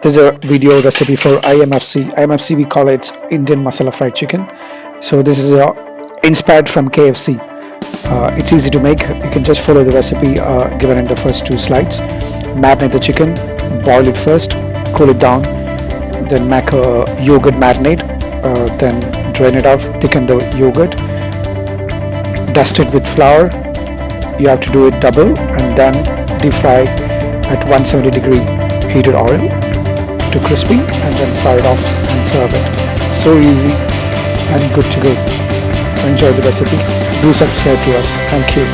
This is a video recipe for IMFC. IMFC, we call it Indian masala fried chicken. So this is inspired from KFC. It's easy to make. You can just follow the recipe given in the first two slides. Marinate the chicken, boil it first, cool it down, then make a yogurt marinade, then drain it off, thicken the yogurt, dust it with flour. You have to do it double and then deep fry at 170 degree heated oil to crispy, and then fry it off and serve it. So easy and good to go. Enjoy the recipe. Do subscribe to us. Thank you.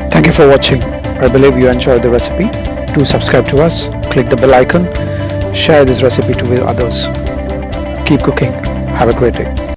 Thank you for watching. I believe you enjoyed the recipe. Do subscribe to us, click the bell icon, share this recipe with others. Keep cooking. Have a great day.